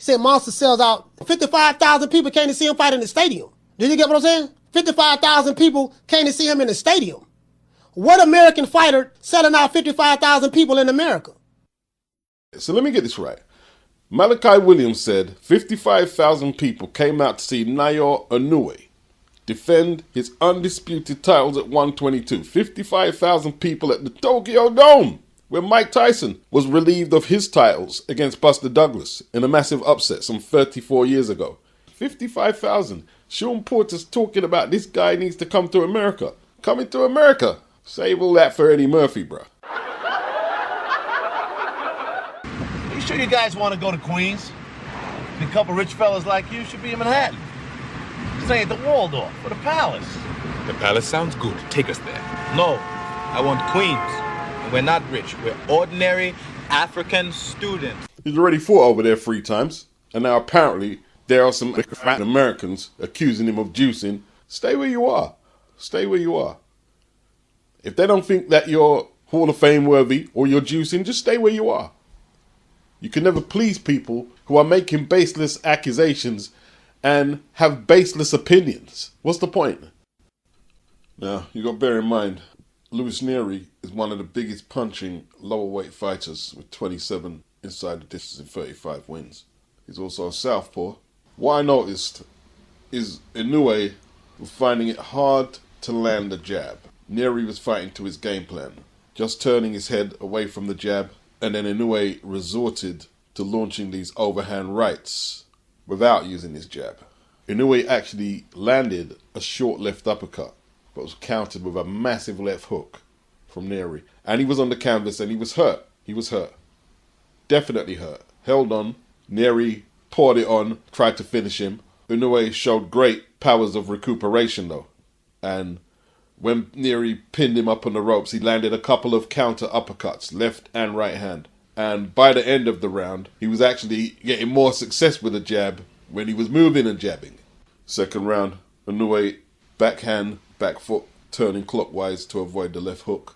He said Monster sells out. 55,000 people came to see him fight in the stadium. Did you get what I'm saying? 55,000 people came to see him in the stadium. What American fighter selling out 55,000 people in America? So let me get this right. Malachi Williams said 55,000 people came out to see Naoya Inoue defend his undisputed titles at 122. 55,000 people at the Tokyo Dome, where Mike Tyson was relieved of his titles against Buster Douglas in a massive upset some 34 years ago. 55,000. Sean Porter's talking about this guy needs to come to America. Coming to America. Save all that for Eddie Murphy, bruh. You sure you guys want to go to Queens? A couple rich fellas like you should be in Manhattan. This ain't the Waldorf or the Palace. The Palace sounds good. Take us there. No, I want Queens. And we're not rich. We're ordinary African students. He's already fought over there 3 times. And now apparently there are some Americans accusing him of juicing. Stay where you are. Stay where you are. If they don't think that you're Hall of Fame worthy or you're juicing, just stay where you are. You can never please people who are making baseless accusations and have baseless opinions. What's the point? Now, you got to bear in mind, Louis Nery is one of the biggest punching lower weight fighters with 27 inside the distance and 35 wins. He's also a southpaw. What I noticed is Inoue was finding it hard to land the jab. Nery was fighting to his game plan, just turning his head away from the jab, and then Inoue resorted to launching these overhand rights without using his jab. Inoue actually landed a short left uppercut, but was countered with a massive left hook from Nery. And he was on the canvas and he was hurt. He was hurt. Definitely hurt. Held on. Nery poured it on, tried to finish him. Inoue showed great powers of recuperation though. And when Nery pinned him up on the ropes, he landed a couple of counter uppercuts, left and right hand. And by the end of the round, he was actually getting more success with the jab when he was moving and jabbing. Second round, Inoue backhand, back foot, turning clockwise to avoid the left hook.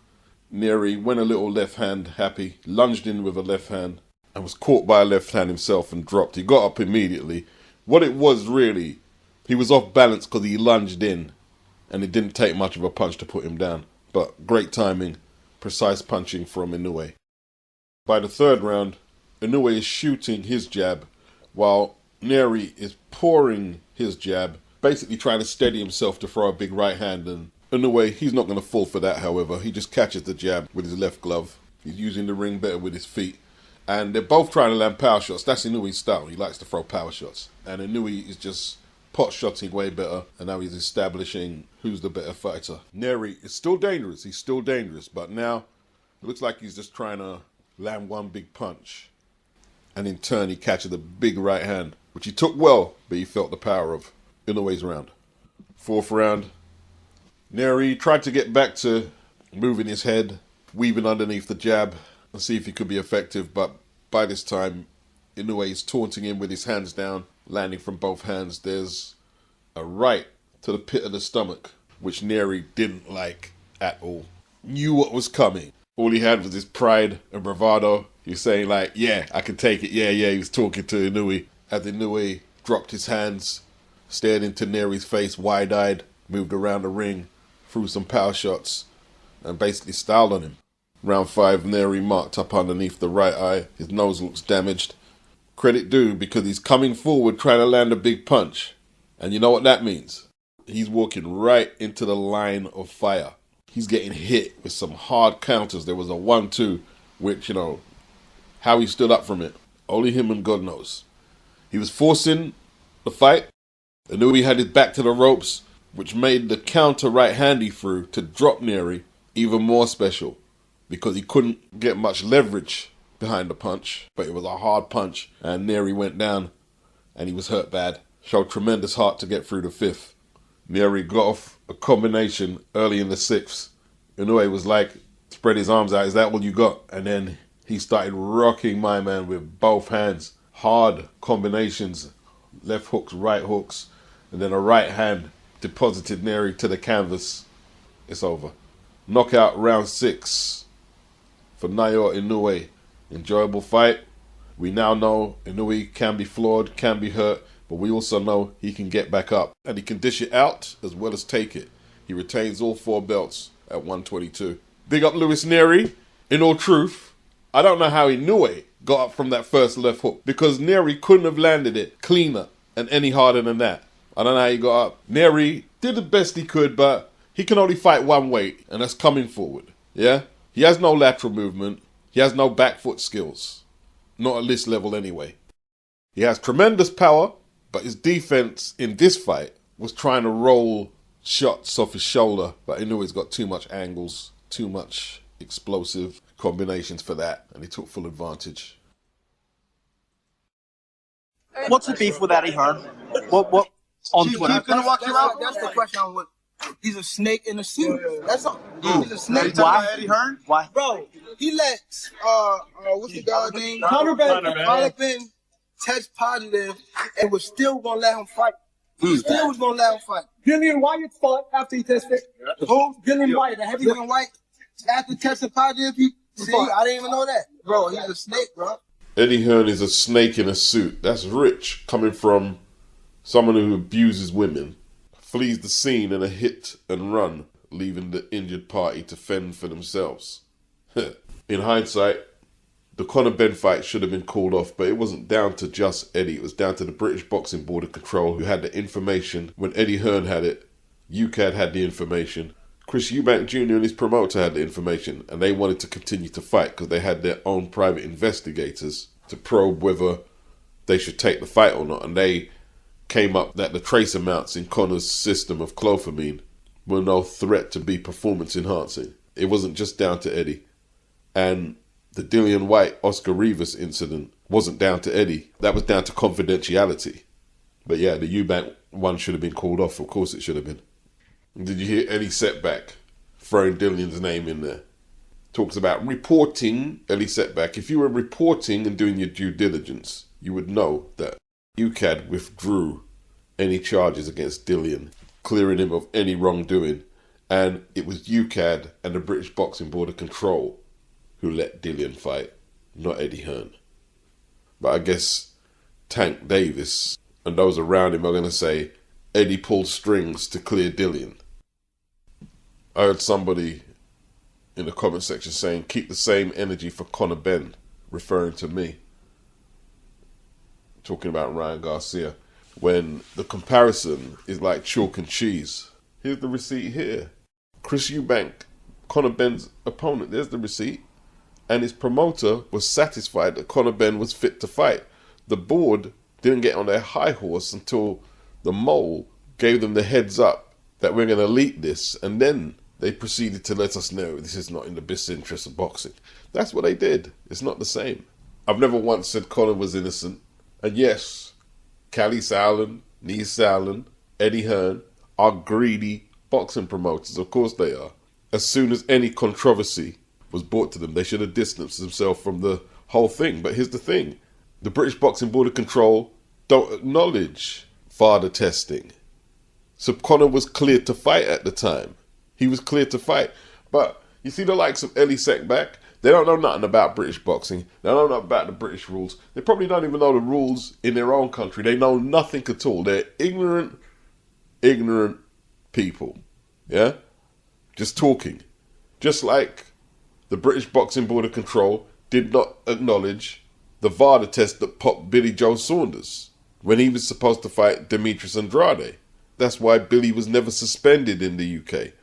Nery went a little left hand happy, lunged in with a left hand, and was caught by a left hand himself and dropped. He got up immediately. What it was really, he was off balance because he lunged in, and it didn't take much of a punch to put him down. But great timing, precise punching from Inoue. By the third round, Inoue is shooting his jab while Nery is pouring his jab, basically trying to steady himself to throw a big right hand. And Inoue, he's not going to fall for that, however. He just catches the jab with his left glove. He's using the ring better with his feet. And they're both trying to land power shots. That's Inoue's style. He likes to throw power shots. And Inoue is just pot-shotting way better, and now he's establishing who's the better fighter. Nery is still dangerous, he's still dangerous, but now it looks like he's just trying to land one big punch. And in turn, he catches a big right hand, which he took well, but he felt the power of Inoue's round. Fourth round, Nery tried to get back to moving his head, weaving underneath the jab, and see if he could be effective, but by this time, Inoue is taunting him with his hands down, landing from both hands. There's a right to the pit of the stomach, which Nery didn't like at all. Knew what was coming. All he had was his pride and bravado. He was saying like, yeah, I can take it. Yeah. He was talking to Inoue. As Inoue dropped his hands, stared into Nery's face wide-eyed, moved around the ring, threw some power shots, and basically styled on him. Round 5, Nery marked up underneath the right eye. His nose looks damaged. Credit due, because he's coming forward trying to land a big punch. And you know what that means? He's walking right into the line of fire. He's getting hit with some hard counters. There was a 1-2, which, how he stood up from it, only him and God knows. He was forcing the fight. Inoue had his back to the ropes, which made the counter right hand he threw to drop Nery even more special, because he couldn't get much leverage behind the punch, but it was a hard punch, and Nery went down, and he was hurt bad. Showed tremendous heart to get through the 5th. Nery got off a combination early in the 6th. Inoue was like, spread his arms out, is that what you got? And then he started rocking my man with both hands. Hard combinations, left hooks, right hooks, and then a right hand deposited Nery to the canvas. It's over. Knockout round 6 for Naoya Inoue. Enjoyable fight. We now know Inoue can be flawed, can be hurt, but we also know he can get back up. And he can dish it out as well as take it. He retains all 4 belts at 122. Big up Lewis Nery. In all truth, I don't know how Inoue got up from that first left hook, because Nery couldn't have landed it cleaner and any harder than that. I don't know how he got up. Nery did the best he could, but he can only fight one weight, and that's coming forward. Yeah? He has no lateral movement. He has no back foot skills. Not at this level anyway. He has tremendous power, but his defense in this fight was trying to roll shots off his shoulder. But Inoue's got too much angles, too much explosive combinations for that, and he took full advantage. What's the beef with Eddie Hearn? What on Twitter? He's gonna walk you out? That's the question I'm with. He's a snake in a suit. That's all. He's a snake. Why? Eddie Hearn? Why? Bro, he let what's the guy's name? Conor Ben test positive and was still gonna let him fight. He still was gonna let him fight. Dillian Wyatt fought after he tested. Who? Dillian Wyatt, the heavyweight. Dillian White. After testing positive, I didn't even know that. Bro, he's a snake, bro. Eddie Hearn is a snake in a suit. That's rich, coming from someone who abuses women, flees the scene in a hit and run, leaving the injured party to fend for themselves. In hindsight, the Conor Ben fight should have been called off, but it wasn't down to just Eddie. It was down to the British Boxing Board of Control, who had the information. When Eddie Hearn had it, UCAD had the information. Chris Eubank Jr. and his promoter had the information, and they wanted to continue to fight because they had their own private investigators to probe whether they should take the fight or not. And they came up that the trace amounts in Conor's system of clofamine were no threat to be performance enhancing. It wasn't just down to Eddie. And the Dillian White Oscar Rivas incident wasn't down to Eddie. That was down to confidentiality. But yeah, the Eubank one should have been called off. Of course it should have been. Did you hear Eddie Setback throwing Dillian's name in there? Talks about reporting Eddie Setback. If you were reporting and doing your due diligence, you would know that UCAD withdrew any charges against Dillian, clearing him of any wrongdoing, and it was UCAD and the British Boxing Board of Control who let Dillian fight, not Eddie Hearn. But I guess Tank Davis and those around him are going to say Eddie pulled strings to clear Dillian. I heard somebody in the comment section saying, keep the same energy for Conor Ben, referring to me. Talking about Ryan Garcia. When the comparison is like chalk and cheese. Here's the receipt here. Chris Eubank, Conor Ben's opponent, there's the receipt. And his promoter was satisfied that Conor Ben was fit to fight. The board didn't get on their high horse until the mole gave them the heads up that we're going to leak this, and then they proceeded to let us know this is not in the best interest of boxing. That's what they did. It's not the same. I've never once said Conor was innocent. And yes, Callie Sauerland, Nee Sauerland, Eddie Hearn are greedy boxing promoters. Of course they are. As soon as any controversy was brought to them, they should have distanced themselves from the whole thing. But here's the thing. The British Boxing Board of Control don't acknowledge VADA testing. So Conor was cleared to fight at the time. He was cleared to fight. But you see the likes of ELLIE SECKBACH, they don't know nothing about British boxing. They don't know nothing about the British rules. They probably don't even know the rules in their own country. They know nothing at all. They're ignorant people. Yeah? Just talking. Just like the British Boxing Board of Control did not acknowledge the VADA test that popped Billy Joe Saunders when he was supposed to fight Demetrius Andrade. That's why Billy was never suspended in the UK.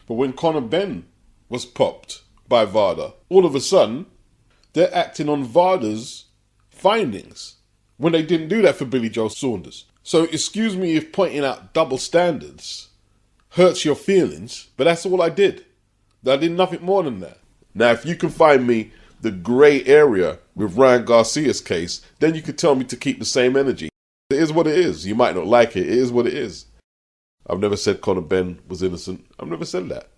But when Conor Ben was popped by VADA, all of a sudden, they're acting on VADA's findings when they didn't do that for Billy Joe Saunders. So excuse me if pointing out double standards hurts your feelings, but that's all I did. I did nothing more than that. Now, if you can find me the grey area with Ryan Garcia's case, then you could tell me to keep the same energy. It is what it is. You might not like it. It is what it is. I've never said Conor Ben was innocent. I've never said that.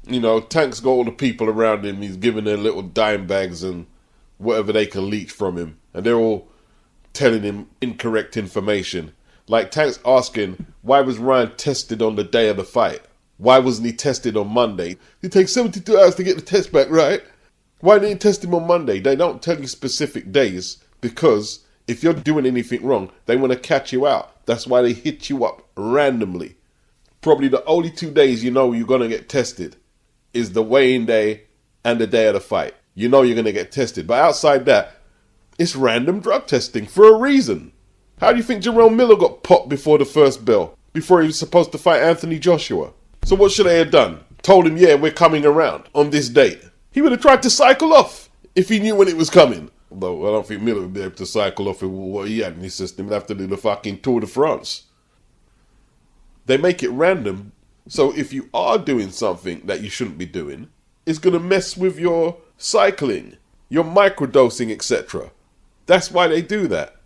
You know, Tank's got all the people around him. He's giving their little dime bags and whatever they can leech from him. And they're all telling him incorrect information. Like Tank's asking, why was Ryan tested on the day of the fight? Why wasn't he tested on Monday? It takes 72 hours to get the test back, right? Why didn't you test him on Monday? They don't tell you specific days because if you're doing anything wrong, they want to catch you out. That's why they hit you up randomly. Probably the only 2 days you know you're going to get tested is the weigh-in day and the day of the fight. You know you're going to get tested. But outside that, it's random drug testing for a reason. How do you think Jerome Miller got popped before the first bell? Before he was supposed to fight Anthony Joshua? So what should they have done? Told him, yeah, we're coming around on this date. He would have tried to cycle off if he knew when it was coming. Although I don't think Miller would be able to cycle off with what he had in his system. He'd have to do the fucking Tour de France. They make it random. So if you are doing something that you shouldn't be doing, it's going to mess with your cycling, your microdosing, etc. That's why they do that.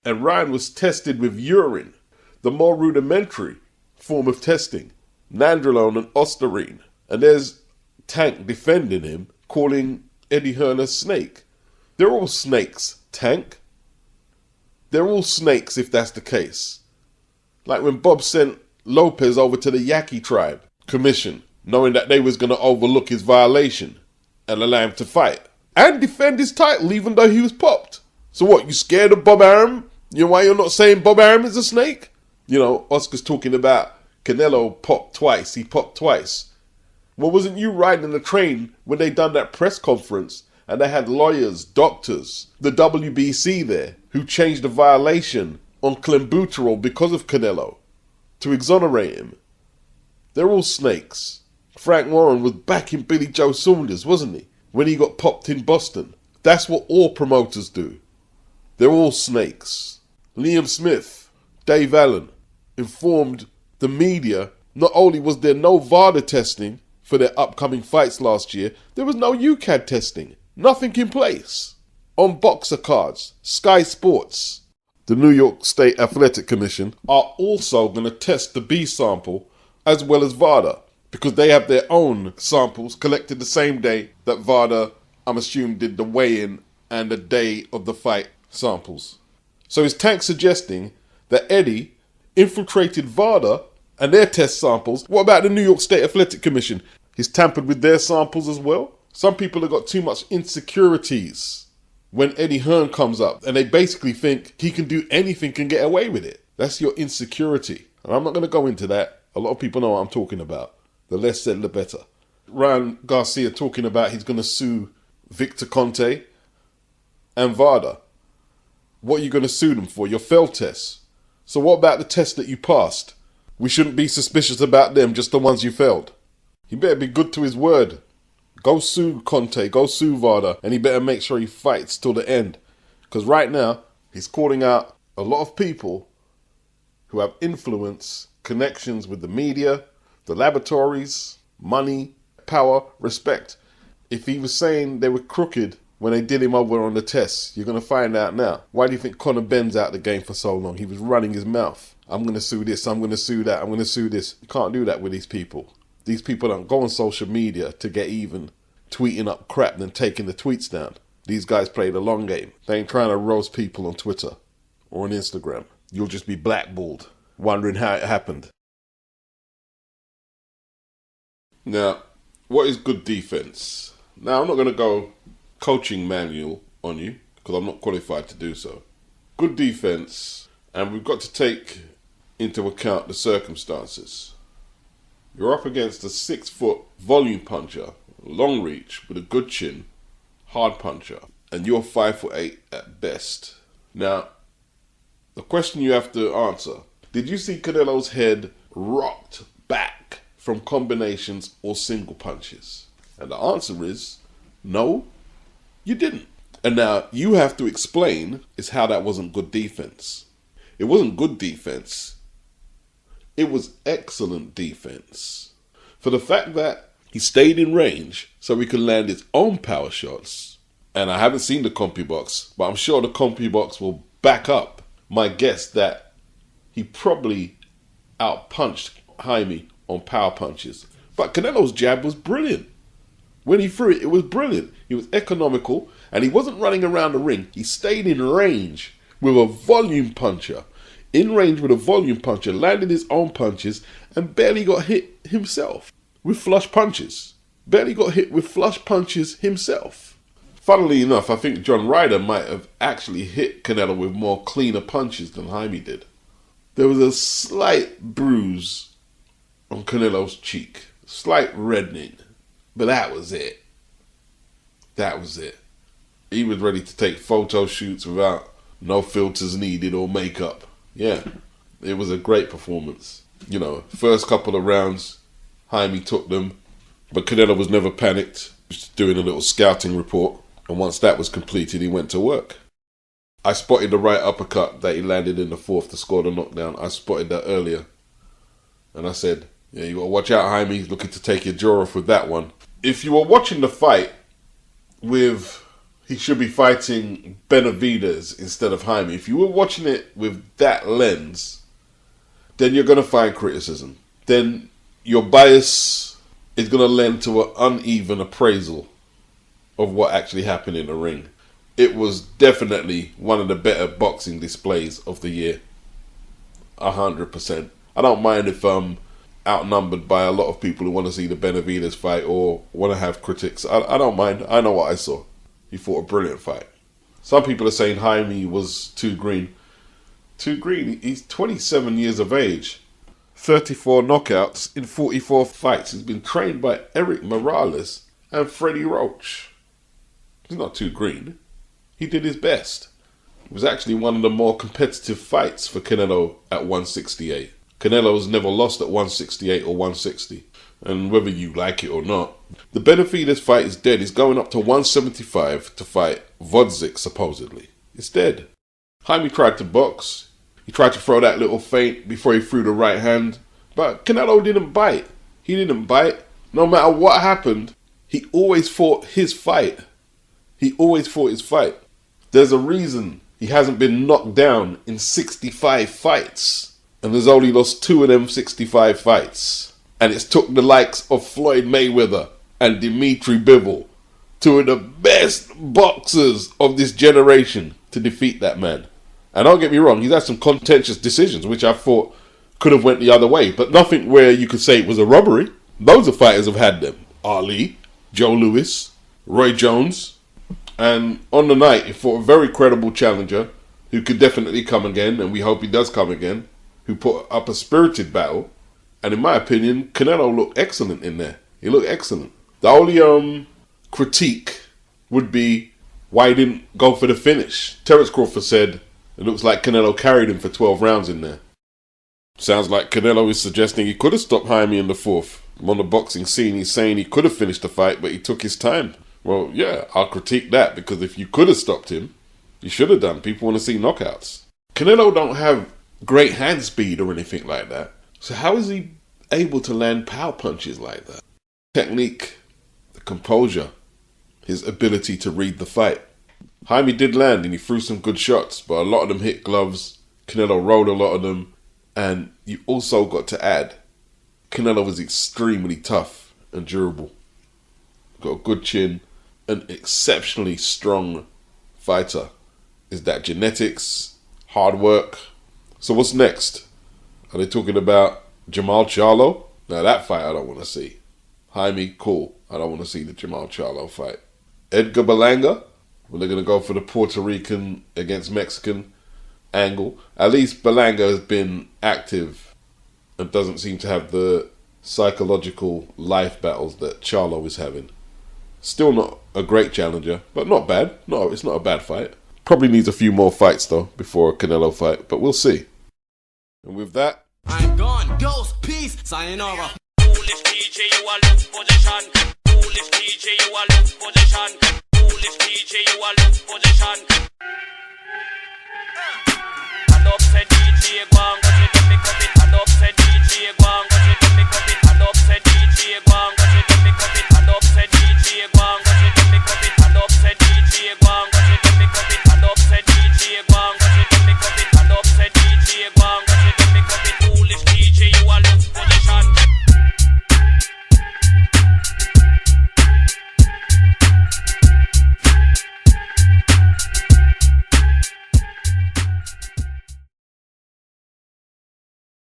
And Ryan was tested with urine, the more rudimentary form of testing, nandrolone and ostarine. And there's Tank defending him, calling Eddie Hearn a snake. They're all snakes, Tank. They're all snakes if that's the case. Like when Bob sent Lopez over to the Yaqui tribe commission, knowing that they was going to overlook his violation and allow him to fight. And defend his title even though he was popped. So what, you scared of Bob Arum? You know why you're not saying Bob Arum is a snake? You know, Oscar's talking about Canelo popped twice. He popped twice. Well, wasn't you riding the train when they done that press conference and they had lawyers, doctors, the WBC there who changed the violation on clenbuterol because of Canelo to exonerate him? They're all snakes. Frank Warren was backing Billy Joe Saunders, wasn't he, when he got popped in Boston? That's what all promoters do. They're all snakes. Liam Smith, Dave Allen, informed the media not only was there no VADA testing for their upcoming fights last year, there was no UCAD testing. Nothing in place. On boxer cards, Sky Sports, the New York State Athletic Commission, are also going to test the B sample as well as VADA because they have their own samples collected the same day that VADA, I'm assuming, did the weigh-in and the day of the fight samples. So is Tank suggesting that Eddie infiltrated VADA and their test samples? What about the New York State Athletic Commission? He's tampered with their samples as well? Some people have got too much insecurities when Eddie Hearn comes up and they basically think he can do anything and get away with it. That's your insecurity. And I'm not going to go into that. A lot of people know what I'm talking about. The less said, the better. Ryan Garcia talking about he's going to sue Victor Conte and VADA. What are you going to sue them for? Your failed tests. So what about the tests that you passed? We shouldn't be suspicious about them, just the ones you failed. He better be good to his word. Go sue Conte, go sue VADA, and he better make sure he fights till the end. Because right now, he's calling out a lot of people who have influence, connections with the media, the laboratories, money, power, respect. If he was saying they were crooked when they did him over on the tests, you're going to find out now. Why do you think Conor Ben's out of the game for so long? He was running his mouth. I'm going to sue this, I'm going to sue that, I'm going to sue this. You can't do that with these people. These people don't go on social media to get even, tweeting up crap and taking the tweets down. These guys play the long game. They ain't trying to roast people on Twitter or on Instagram. You'll just be blackballed, wondering how it happened. Now, what is good defense? Now, I'm not going to go coaching manual on you because I'm not qualified to do so. Good defense, and we've got to take into account the circumstances. You're up against a 6-foot volume puncher, long reach with a good chin, hard puncher, and you're 5'8" at best. Now, the question you have to answer, did you see Canelo's head rocked back from combinations or single punches? And the answer is, no, you didn't. And now you have to explain is how that wasn't good defense. It wasn't good defense. It was excellent defense. For the fact that he stayed in range so he could land his own power shots. And I haven't seen the CompuBox, but I'm sure the CompuBox will back up my guess that he probably outpunched Jaime on power punches. But Canelo's jab was brilliant. When he threw it, it was brilliant. He was economical and he wasn't running around the ring. He stayed in range with a volume puncher. In range with a volume puncher, landed his own punches and barely got hit himself with flush punches. Barely got hit with flush punches himself. Funnily enough, I think John Ryder might have actually hit Canelo with more cleaner punches than Jaime did. There was a slight bruise on Canelo's cheek. Slight reddening. But that was it. That was it. He was ready to take photo shoots without no filters needed or makeup. Yeah, it was a great performance. You know, first couple of rounds, Jaime took them, but Canelo was never panicked. He was doing a little scouting report, and once that was completed, he went to work. I spotted the right uppercut that he landed in the fourth to score the knockdown. I spotted that earlier. And I said, yeah, you got to watch out, Jaime. He's looking to take your jaw off with that one. If you were watching the fight with... He should be fighting Benavidez instead of Jaime. If you were watching it with that lens, then you're going to find criticism. Then your bias is going to lend to an uneven appraisal of what actually happened in the ring. It was definitely one of the better boxing displays of the year. 100%. I don't mind if I'm outnumbered by a lot of people who want to see the Benavidez fight or want to have critics. I don't mind. I know what I saw. He fought a brilliant fight. Some people are saying Jaime was too green. Too green? He's 27 years of age. 34 knockouts in 44 fights. He's been trained by Eric Morales and Freddie Roach. He's not too green. He did his best. It was actually one of the more competitive fights for Canelo at 168. Canelo's never lost at 168 or 160. And whether you like it or not, the Benavidez fight is dead. He's going up to 175 to fight Vodzik, supposedly. It's dead. Jaime tried to box. He tried to throw that little feint before he threw the right hand. But Canelo didn't bite. He didn't bite. No matter what happened, he always fought his fight. He always fought his fight. There's a reason he hasn't been knocked down in 65 fights. And there's only lost 2 of them 65 fights. And it's took the likes of Floyd Mayweather and Dimitri Bivol, 2 of the best boxers of this generation, to defeat that man. And don't get me wrong, he's had some contentious decisions, which I thought could have went the other way. But nothing where you could say it was a robbery. Loads of fighters have had them. Ali, Joe Louis, Roy Jones. And on the night, he fought a very credible challenger who could definitely come again, and we hope he does come again, who put up a spirited battle. And in my opinion, Canelo looked excellent in there. He looked excellent. The only critique would be why he didn't go for the finish. Terence Crawford said it looks like Canelo carried him for 12 rounds in there. Sounds like Canelo is suggesting he could have stopped Jaime in the fourth. On the boxing scene, he's saying he could have finished the fight, but he took his time. Well, yeah, I'll critique that, because if you could have stopped him, you should have done. People want to see knockouts. Canelo don't have great hand speed or anything like that. So how is he able to land power punches like that? Technique, the composure, his ability to read the fight. Jaime did land and he threw some good shots, but a lot of them hit gloves. Canelo rolled a lot of them. And you also got to add, Canelo was extremely tough and durable. Got a good chin, an exceptionally strong fighter. Is that genetics, hard work? So what's next? Are they talking about Jamal Charlo? Now that fight I don't want to see. Jaime, cool. I don't want to see the Jamal Charlo fight. Edgar Berlanga? Well, they're going to go for the Puerto Rican against Mexican angle. At least Berlanga has been active and doesn't seem to have the psychological life battles that Charlo is having. Still not a great challenger, but not bad. No, it's not a bad fight. Probably needs a few more fights though before a Canelo fight, but we'll see. And with that, I'm gone. Ghost, peace, sayonara. Foolish DJ, you are lose position. Foolish DJ, you are lose position. Foolish DJ, you are lose position. And upset